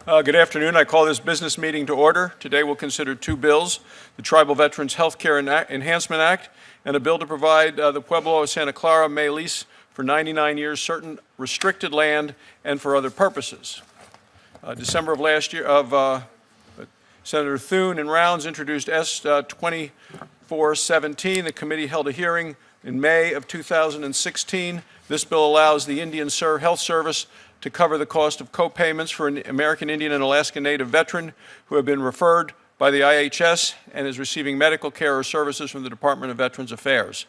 Good afternoon. I call this business meeting to order. Today we'll consider two bills, the Tribal Veterans Health Care Enhancement Act and a bill to provide the Pueblo of Santa Clara may lease for 99 years certain restricted land and for other purposes. December of last year, Senator Thune and Rounds introduced S. 2417. The committee held a hearing in May of 2016. This bill allows the Indian Health Service to cover the cost of co-payments for an American Indian and Alaska Native veteran who have been referred by the IHS and is receiving medical care or services from the Department of Veterans Affairs.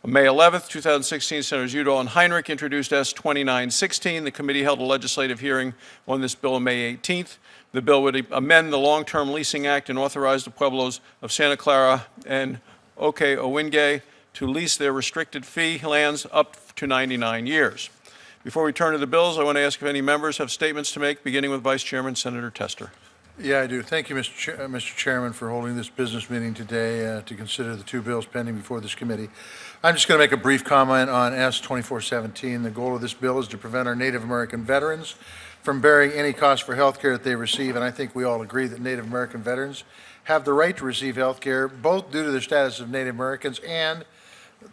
On May 11, 2016, Senators Udall and Heinrich introduced S. 2916. The committee held a legislative hearing on this bill on May 18th. The bill would amend the Long-Term Leasing Act and authorize the Pueblos of Santa Clara and Owingeh to lease their restricted fee lands up to 99 years. Before we turn to the bills, I want to ask if any members have statements to make, beginning with Vice Chairman Senator Tester. Yeah, I do. Thank you, Mr. Chairman, for holding this business meeting today to consider the two bills pending before this committee. I'm just going to make a brief comment on S. 2417. The goal of this bill is to prevent our Native American veterans from bearing any cost for health care that they receive, and I think we all agree that Native American veterans have the right to receive health care, both due to their status of Native Americans and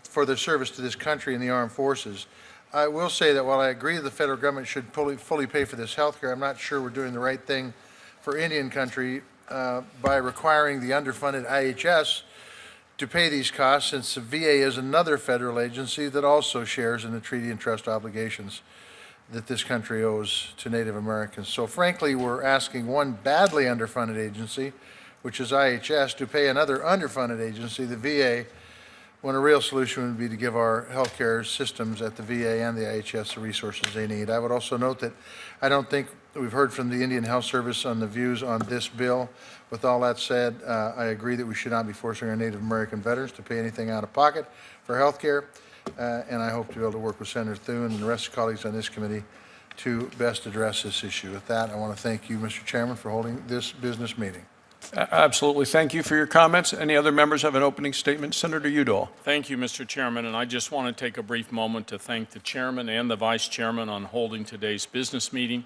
for their service to this country and the armed forces. I will say that while I agree that the federal government should fully pay for this health care, I'm not sure we're doing the right thing for Indian country by requiring the underfunded IHS to pay these costs, since the VA is another federal agency that also shares in the treaty and trust obligations that this country owes to Native Americans. So frankly, we're asking one badly underfunded agency, which is IHS, to pay another underfunded agency, the VA, when a real solution would be to give our healthcare systems at the VA and the IHS the resources they need. I would also note that I don't think we've heard from the Indian Health Service on the views on this bill. With all that said, I agree that we should not be forcing our Native American veterans to pay anything out of pocket for healthcare, and I hope to be able to work with Senator Thune and the rest of the colleagues on this committee to best address this issue. With that, I want to thank you, Mr. Chairman, for holding this business meeting. Absolutely. Thank you for your comments. Any other members have an opening statement? Senator Udall. Thank you, Mr. Chairman, and I just want to take a brief moment to thank the Chairman and the Vice Chairman on holding today's business meeting.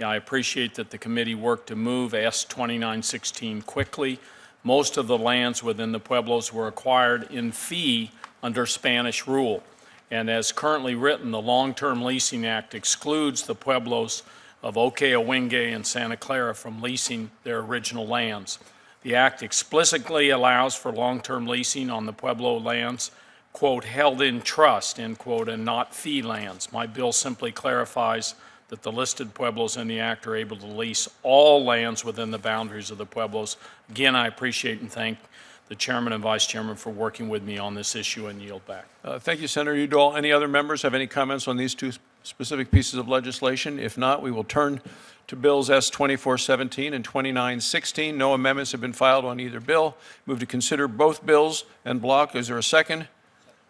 I appreciate that the committee worked to move S. 2916 quickly. Most of the lands within the Pueblos were acquired in fee under Spanish rule, and as currently written, the Long-Term Leasing Act excludes the Pueblos of Owingeh and Santa Clara from leasing their original lands. The Act explicitly allows for long-term leasing on the Pueblo lands, quote, held in trust, end quote, and not fee lands. My bill simply clarifies that the listed Pueblos in the Act are able to lease all lands within the boundaries of the Pueblos. Again, I appreciate and thank the Chairman and Vice Chairman for working with me on this issue, and yield back. Thank you, Senator Udall. Any other members have any comments on these two specific pieces of legislation? If not, we will turn to bills S. 2417 and 2916. No amendments have been filed on either bill. Move to consider both bills en bloc. Is there a second?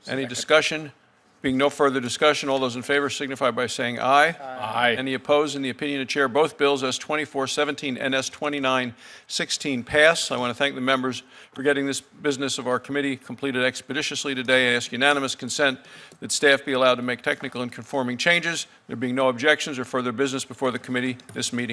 Any discussion? Being no further discussion, all those in favor signify by saying aye. Aye. Any opposed? In the opinion of Chair, both bills, S. 2417 and S. 2916, pass. I want to thank the members for getting this business of our committee completed expeditiously today. I ask unanimous consent that staff be allowed to make technical and conforming changes. There being no objections or further business before the committee, this meeting